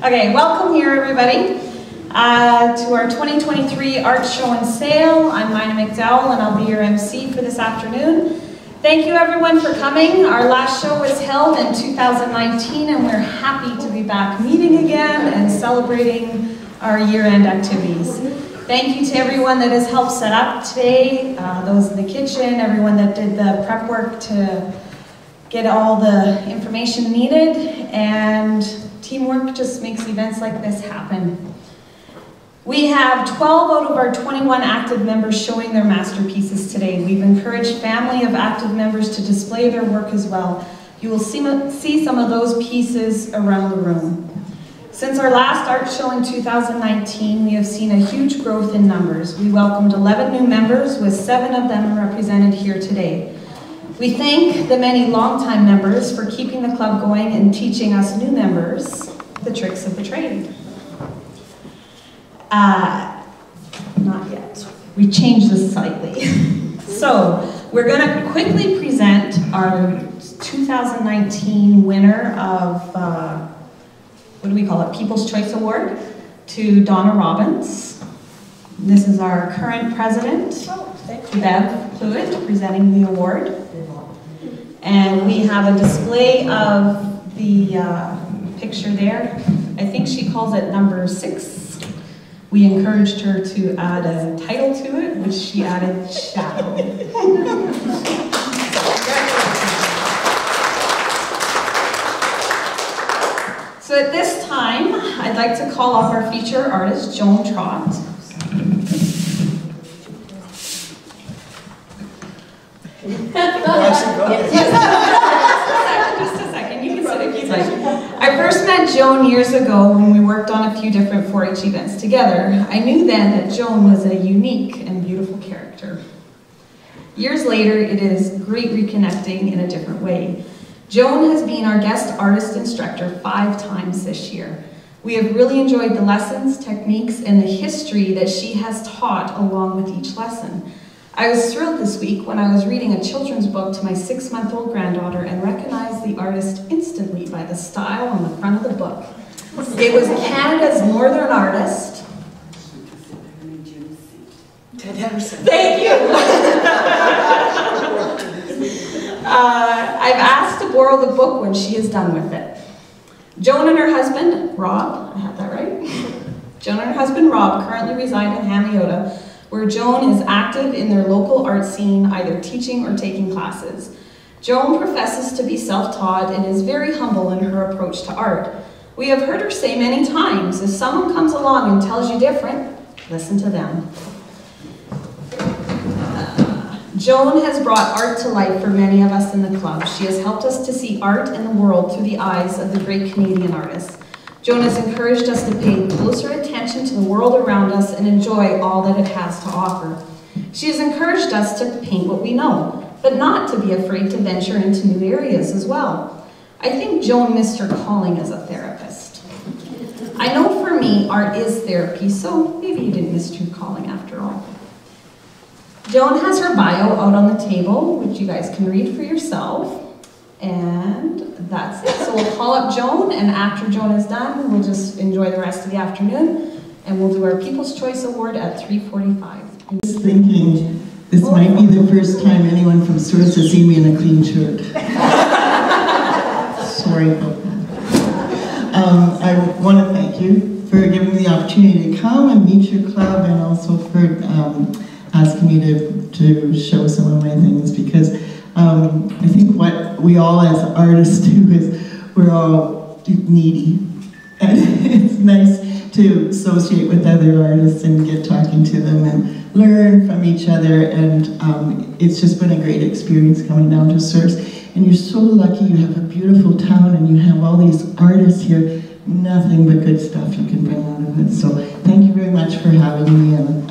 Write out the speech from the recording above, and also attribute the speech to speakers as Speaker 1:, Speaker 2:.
Speaker 1: Okay, welcome here everybody to our 2023 Art Show and Sale. I'm Mina McDowell and I'll be your MC for this afternoon. Thank you everyone for coming. Our last show was held in 2019 and we're happy to be back meeting again and celebrating our year-end activities. Thank you to everyone that has helped set up today, those in the kitchen, everyone that did the prep work to get all the information needed, and teamwork just makes events like this happen. We have 12 out of our 21 active members showing their masterpieces today. We've encouraged family of active members to display their work as well. You will see some of those pieces around the room. Since our last art show in 2019, we have seen a huge growth in numbers. We welcomed 11 new members, with 7 of them represented here today. We thank the many longtime members for keeping the club going and teaching us new members the tricks of the trade. Not yet. We changed this slightly. So, we're going to quickly present our 2019 winner of, what do we call it, People's Choice Award, to Donna Robbins. This is our current president, Bev Pluitt, presenting the award. And we have a display of the picture there. I think she calls it number 6. We encouraged her to add a title to it, which she added Shadow. So at this time, I'd like to call up our feature artist, Joan Trott. Just a second, you can sit if you'd like. I first met Joan years ago when we worked on a few different 4-H events together. I knew then that Joan was a unique and beautiful character. Years later, it is great reconnecting in a different way. Joan has been our guest artist instructor 5 times this year. We have really enjoyed the lessons, techniques, and the history that she has taught along with each lesson. I was thrilled this week when I was reading a children's book to my 6-month-old granddaughter and recognized the artist instantly by the style on the front of the book. It was Canada's northern artist. Thank you! I've asked to borrow the book when she is done with it. Joan and her husband, Rob, I have that right? Joan and her husband, Rob, currently reside in Hamiota, where Joan is active in their local art scene, either teaching or taking classes. Joan professes to be self-taught and is very humble in her approach to art. We have heard her say many times, if someone comes along and tells you different, listen to them. Joan has brought art to life for many of us in the club. She has helped us to see art and the world through the eyes of the great Canadian artists. Joan has encouraged us to pay closer attention to the world around us and enjoy all that it has to offer. She has encouraged us to paint what we know, but not to be afraid to venture into new areas as well. I think Joan missed her calling as a therapist. I know for me, art is therapy, so maybe you didn't miss your calling after all. Joan has her bio out on the table, which you guys can read for yourself. And that's it. So we'll call up Joan, and after Joan is done, we'll just enjoy the rest of the afternoon, and we'll do our People's Choice Award at 3:45.
Speaker 2: I'm just thinking, this might be the first time anyone from Souris has seen me in a clean shirt. Sorry about that. I want to thank you for giving me the opportunity to come and meet your club, and also for asking me to show some of my things, because I think what we all as artists do is we're all needy, and it's nice to associate with other artists and get talking to them and learn from each other, and it's just been a great experience coming down to Souris. And you're so lucky, you have a beautiful town and you have all these artists here, nothing but good stuff you can bring out of it. So thank you very much for having me, and